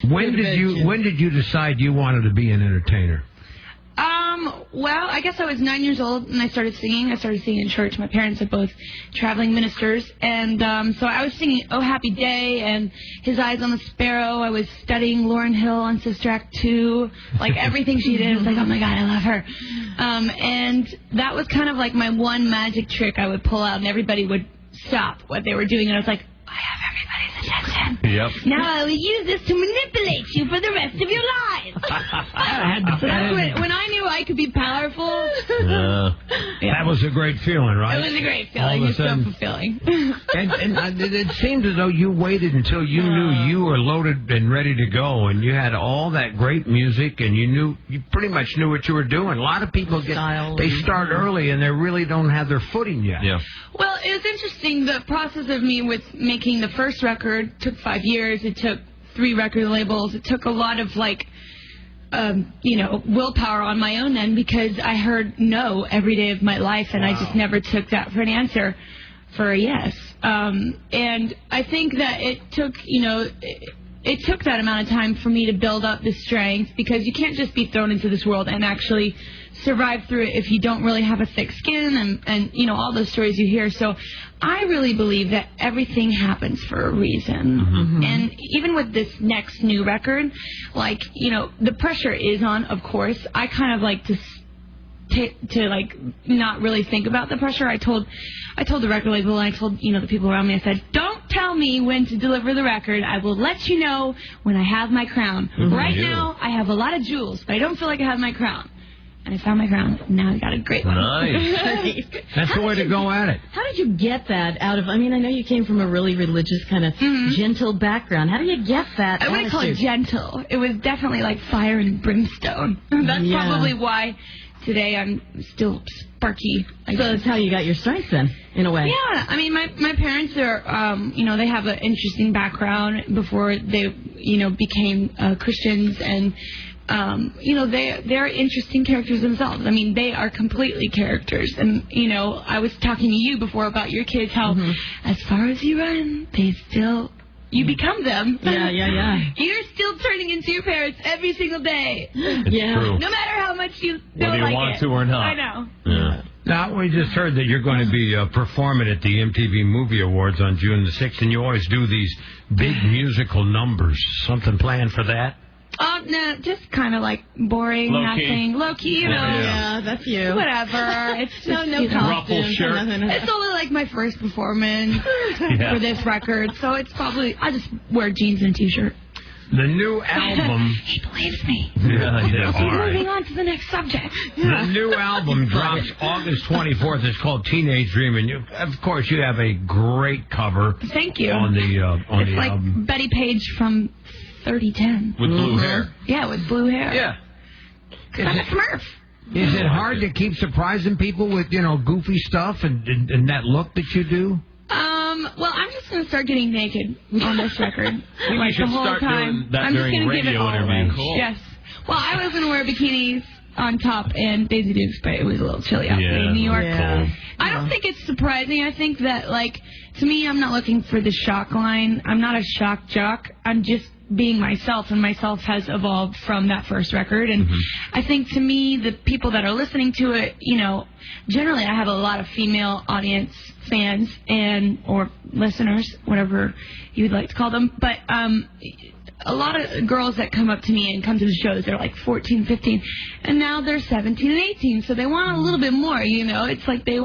When did you decide you wanted to be an entertainer? Well, I guess I was 9 years old and I started singing. I started singing in church. My parents are both traveling ministers. And so I was singing Oh Happy Day and His Eyes on the Sparrow. I was studying Lauryn Hill on Sister Act 2. Like everything she did, it was like, oh my God, I love her. And that was kind of like my one magic trick I would pull out and everybody would stop what they were doing. And I was like, I have everybody's attention. Yep. Now I will use this to manipulate you for the rest of your lives. So that's when I knew I could be powerful. That was a great feeling, right? It was a great feeling. It was so fulfilling. and it seemed as though you waited until you knew you were loaded and ready to go, and you had all that great music, and you pretty much knew what you were doing. A lot of people they start early, and they really don't have their footing yet. Yeah. Well, it was interesting. The process of me with making the first record took 5 years. It took 3 record labels. It took a lot of willpower on my own end because I heard no every day of my life, and I just never took that for an answer for a yes. And I think that it took that amount of time for me to build up the strength because you can't just be thrown into this world and actually survive through it if you don't really have a thick skin and all those stories you hear. So I really believe that everything happens for a reason. Mm-hmm. And even with this next new record, the pressure is on, of course. I kind of like to not really think about the pressure. I told the record label, and I told the people around me, I said, don't tell me when to deliver the record. I will let you know when I have my crown. Mm-hmm. Right now I have a lot of jewels, but I don't feel like I have my crown. And I found my crown. Now I got a great one. Nice. That's the way to go at it. How did you get that out of... I know you came from a really religious kind of gentle background. How do you get that I wouldn't call it gentle. It was definitely like fire and brimstone. That's probably why today I'm still sparky. So that's how you got your strength then, in a way. Yeah. My parents are, they have an interesting background before they, became Christians and... they're interesting characters themselves. They are completely characters. And, I was talking to you before about your kids, how as far as you run, you become them. Yeah. You're still turning into your parents every single day. It's true. No matter how much you don't whether you want to or not. I know. Yeah. Now, we just heard that you're going to be performing at the MTV Movie Awards on June the 6th, and you always do these big musical numbers. Something planned for that? No, just kind of like boring, nothing. Low-key, Yeah, that's you. Whatever. It's just, ruffle shirt. It's only like my first performance for this record, so it's probably, I just wear jeans and a T-shirt. The new album... He believes me. Yeah, all right. Moving on to the next subject. The new album drops August 24th. It's called Teenage Dream, and of course you have a great cover. Thank you. On the it's like album. Betty Page from 3010. With blue hair. Yeah, with blue hair. Yeah. I'm a Smurf. Is it hard to keep surprising people with, goofy stuff and that look that you do? Well, I'm just going to start getting naked on this record. You should the whole start time. doing that I'm just during going to give it radio all interviews. away. Cool. Yes. Well, I was going to wear bikinis on top and Daisy Dukes, but it was a little chilly out there in New York. Yeah. I don't think it's surprising. I think that, to me, I'm not looking for the shock line. I'm not a shock jock. I'm just being myself, and myself has evolved from that first record. And I think, to me, the people that are listening to it, generally I have a lot of female audience fans or listeners, whatever you would like to call them. But a lot of girls that come up to me and come to the shows, they're like 14, 15, and now they're 17 and 18, so they want a little bit more, It's like they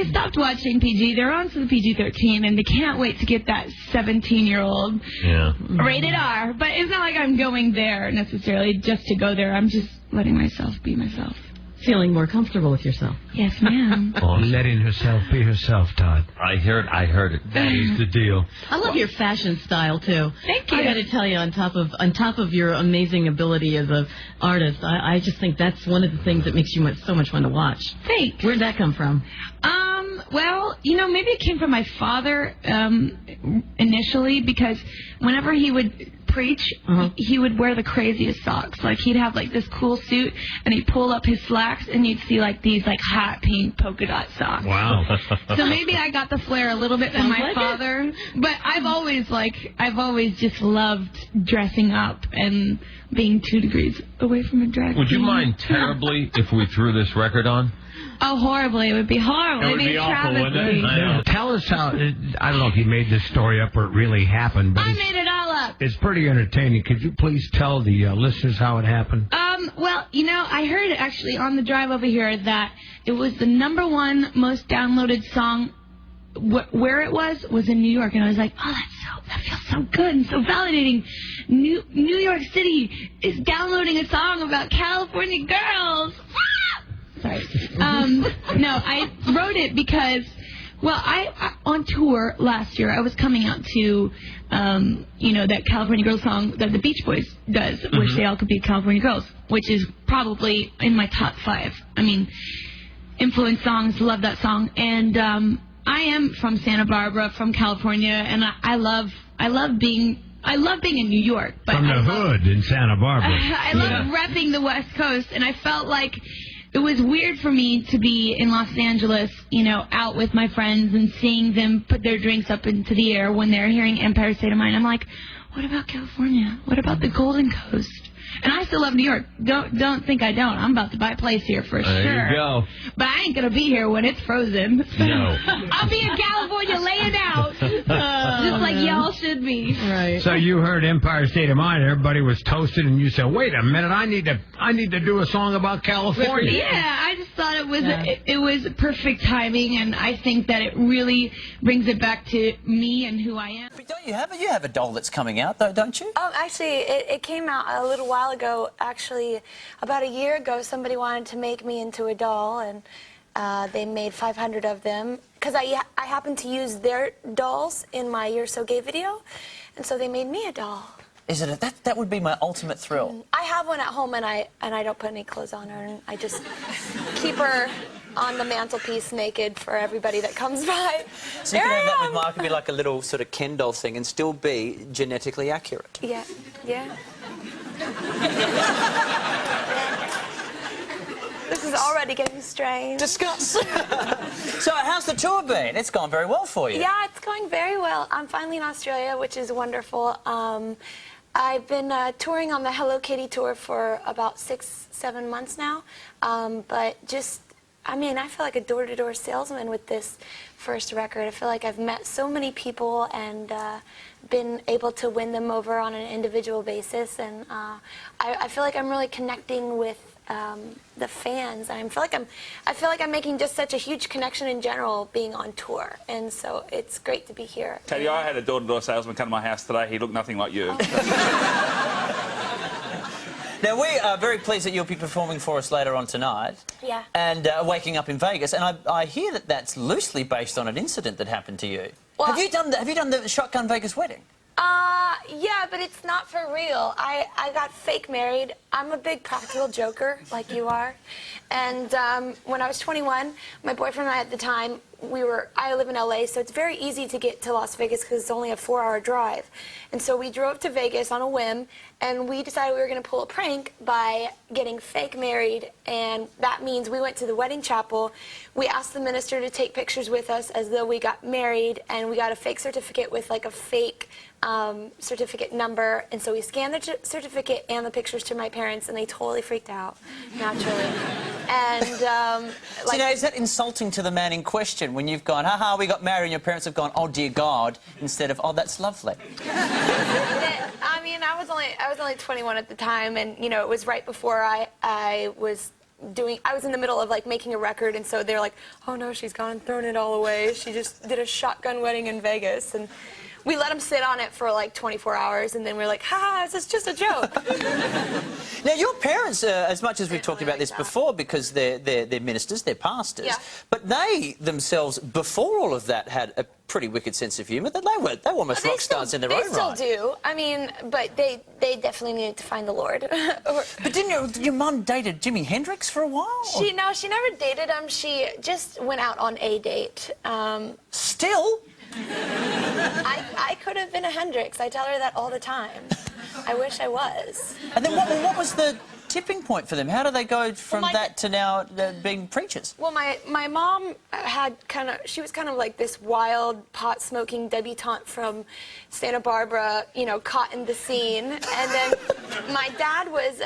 stopped watching PG, they're on to the PG-13, and they can't wait to get that 17-year-old rated R. But it's not like I'm going there necessarily just to go there. I'm just letting myself be myself. Feeling more comfortable with yourself. Yes, ma'am. Letting herself be herself, Todd. I heard it. That is the deal. I love your fashion style too. Thank you. I got to tell you, on top of your amazing ability as an artist, I just think that's one of the things that makes you so much fun to watch. Thanks. Where'd that come from? Well, maybe it came from my father initially, because whenever he would preach, he would wear the craziest socks. Like, he'd have, like, this cool suit, and he'd pull up his slacks, and you'd see, like, these, like, hot pink polka dot socks. Wow. So maybe I got the flair a little bit from my father. But I've always just loved dressing up and being 2 degrees away from a drag Would you queen. mind terribly if we threw this record on? Oh, horribly. It would be horrible. It would be a awful, wouldn't it? travesty. I know. Tell us how, I don't know if you made this story up or it really happened, but I made it all up. it's pretty entertaining. Could you please tell the listeners how it happened? Well, you know, I heard actually on the drive over here that it was the #1 most downloaded song. Where it was in New York, and I was like, oh, that feels so good and so validating. New York City is downloading a song about California girls. Sorry. No, I wrote it because, well, I on tour last year, I was coming out to, that California Girls song that the Beach Boys does, Wish They All Could Be California Girls, which is probably in my top 5. I mean, influence songs, love that song. And I am from Santa Barbara, from California, and I love being in New York. But From the hood in Santa Barbara. I love repping the West Coast, and I felt like it was weird for me to be in Los Angeles, out with my friends and seeing them put their drinks up into the air when they're hearing Empire State of Mind. I'm like, what about California? What about the Golden Coast? And I still love New York. Don't think I don't. I'm about to buy a place here for sure. There you go. But I ain't gonna be here when it's frozen. No. I'll be in California laying out, just like y'all should be. Right. So you heard Empire State of Mind, everybody was toasted, and you said, wait a minute, I need to do a song about California. Yeah, I just thought it was perfect timing, and I think that it really brings it back to me and who I am. But don't you have a doll that's coming out, though, don't you? Actually, it came out a little while ago. Actually, about a year ago, somebody wanted to make me into a doll, and they made 500 of them. Because I happened to use their dolls in my You're So Gay video, and so they made me a doll. Is it that would be my ultimate thrill. I have one at home, and I don't put any clothes on her, and I just keep her on the mantelpiece naked for everybody that comes by. So you can have that with Mark and be like a little sort of Ken doll thing and still be genetically accurate. Yeah. This is already getting strange. Discuss. So how's the tour been? It's gone very well for you. Yeah, it's going very well. I'm finally in Australia, which is wonderful. I've been touring on the Hello Kitty tour for about 6-7 months now. But I feel like a door-to-door salesman with this first record. I feel like I've met so many people and been able to win them over on an individual basis. And I feel like I'm really connecting with the fans. I feel like I'm making just such a huge connection in general being on tour, and so it's great to be here. Katy, I had a door-to-door salesman come to my house today. He looked nothing like you. Now, we are very pleased that you'll be performing for us later on tonight. Yeah. And waking up in Vegas. And I hear that that's loosely based on an incident that happened to you. Well, have you done the Shotgun Vegas wedding? Yeah, but it's not for real. I got fake married. I'm a big practical joker, like you are. And when I was 21, my boyfriend and I at the time, I live in LA, so it's very easy to get to Las Vegas because it's only a 4-hour drive. And so we drove to Vegas on a whim, and we decided we were going to pull a prank by getting fake married. And that means we went to the wedding chapel. We asked the minister to take pictures with us as though we got married, and we got a fake certificate with like a fake certificate number. And so we scanned the certificate and the pictures to my parents, and they totally freaked out, naturally. And So now, is that insulting to the man in question when you've gone, haha, we got married, and your parents have gone, oh dear God, instead of, oh, that's lovely? I was only 21 at the time, and it was right before I was in the middle of like making a record, and so they're like, oh no, she's gone and thrown it all away. She just did a shotgun wedding in Vegas, and we let them sit on it for like 24 hours, and then we're like, ha, this is just a joke. Now, your parents, as much as we've talked about this before, because they're ministers, they're pastors, yeah. But they themselves, before all of that, had a pretty wicked sense of humour. They were almost rock stars in their own right. They still do. But they definitely needed to find the Lord. But didn't your mum dated Jimi Hendrix for a while? No, she never dated him. She just went out on a date. Still? I could have been a Hendrix. I tell her that all the time. I wish I was. And then what was the tipping point for them? How do they go from that to now being preachers? Well, my mom had she was kind of like this wild pot-smoking debutante from Santa Barbara, you know, caught in the scene. And then my dad was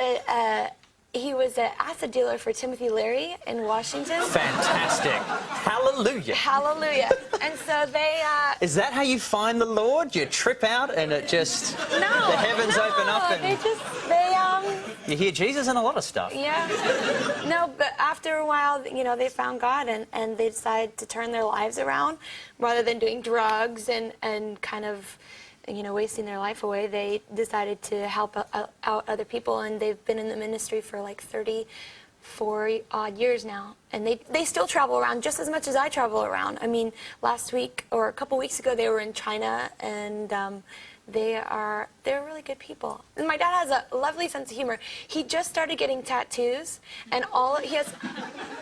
he was an acid dealer for Timothy Leary in Washington. Fantastic. Hallelujah. Hallelujah. And so they... Is that how you find the Lord? You trip out and it just... No. The heavens open up and... You hear Jesus and a lot of stuff. Yeah. No, but after a while, you know, they found God and they decided to turn their lives around rather than doing drugs and kind of, you know, wasting their life away. They decided to help out other people, and they've been in the ministry for like 34 odd years now. And they still travel around just as much as I travel around. I mean, last week or a couple weeks ago, they were in China, and they're really good people. And my dad has a lovely sense of humor. He just started getting tattoos, and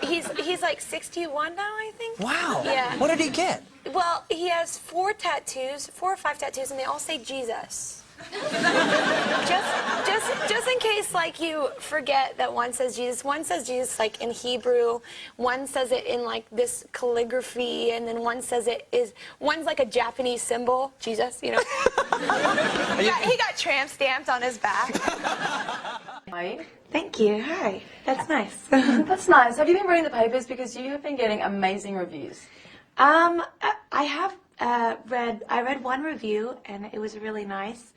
he's like 61 now, I think. Wow. Yeah. What did he get? Well, he has 4 or 5 tattoos, and they all say Jesus. just in case, like, you forget that one says Jesus. One says Jesus, like, in Hebrew. One says it in, like, this calligraphy, and then one's like a Japanese symbol, Jesus, you know. he got tramp stamped on his back. Hi. Thank you. Hi. That's nice. That's nice. Have you been reading the papers? Because you have been getting amazing reviews. I have I read one review, and it was really nice.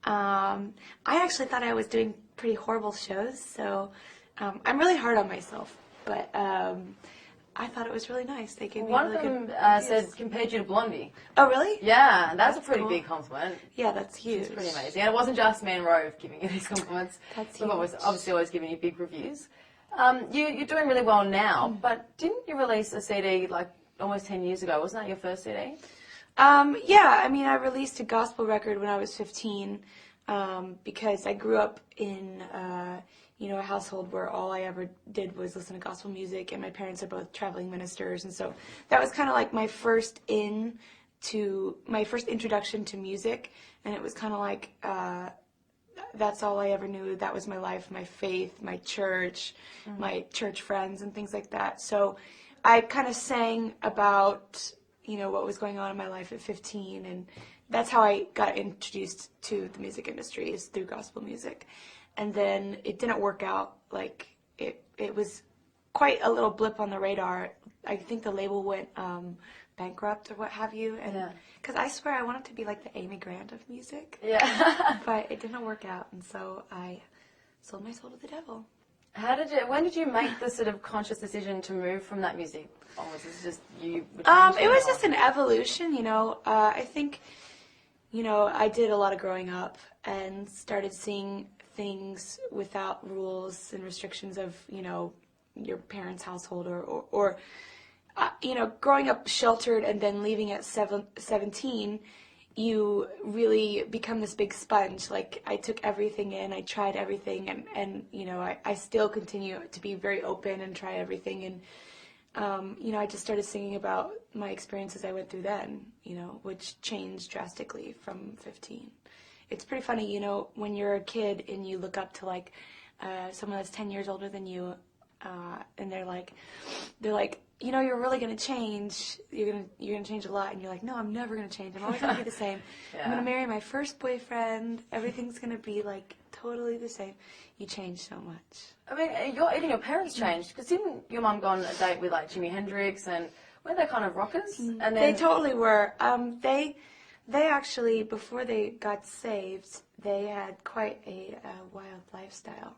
I actually thought I was doing pretty horrible shows, so I'm really hard on myself, but I thought it was really nice. They gave me One really of them good said compared you to Blondie. Oh, really? Yeah, that's a pretty cool. big compliment. Yeah, that's huge. It's pretty amazing. And it wasn't just me and Rove giving you these compliments. That's We've huge. obviously always giving you big reviews. You're doing really well now, but didn't you release a CD like almost 10 years ago? Wasn't that your first CD? Yeah, I mean, I released a gospel record when I was 15 because I grew up in, you know, a household where all I ever did was listen to gospel music, and my parents are both traveling ministers, and so that was kind of like my first introduction to music, and it was kind of like that's all I ever knew. That was my life, my faith, my church, my church friends, and things like that. So I kind of sang about, you know, what was going on in my life at 15, and that's how I got introduced to the music industry, is through gospel music. And then it didn't work out. Like, it was quite a little blip on the radar. I think the label went bankrupt or what have you, and because I swear I wanted to be like the Amy Grant of music. Yeah. But it didn't work out, and so I sold my soul to the devil. When did you make the sort of conscious decision to move from that music? Or was it just you? It was just an evolution, you know. I think, you know, I did a lot of growing up and started seeing things without rules and restrictions of, you know, your parents' household or you know, growing up sheltered and then leaving at 17, you really become this big sponge. Like, I took everything in, I tried everything, and you know, I still continue to be very open and try everything. And, you know, I just started singing about my experiences I went through then, you know, which changed drastically from 15. It's pretty funny, you know, when you're a kid and you look up to, like, someone that's 10 years older than you, and they're like, you know, you're really going to change. You're going to change a lot. And you're like, no, I'm never going to change. I'm always going to be the same. Yeah. I'm going to marry my first boyfriend. Everything's going to be, like, totally the same. You change so much. I mean, even your parents changed. Because didn't your mum go on a date with, like, Jimi Hendrix? And weren't they kind of rockers? And then... They totally were. They actually, before they got saved, they had quite a wild lifestyle.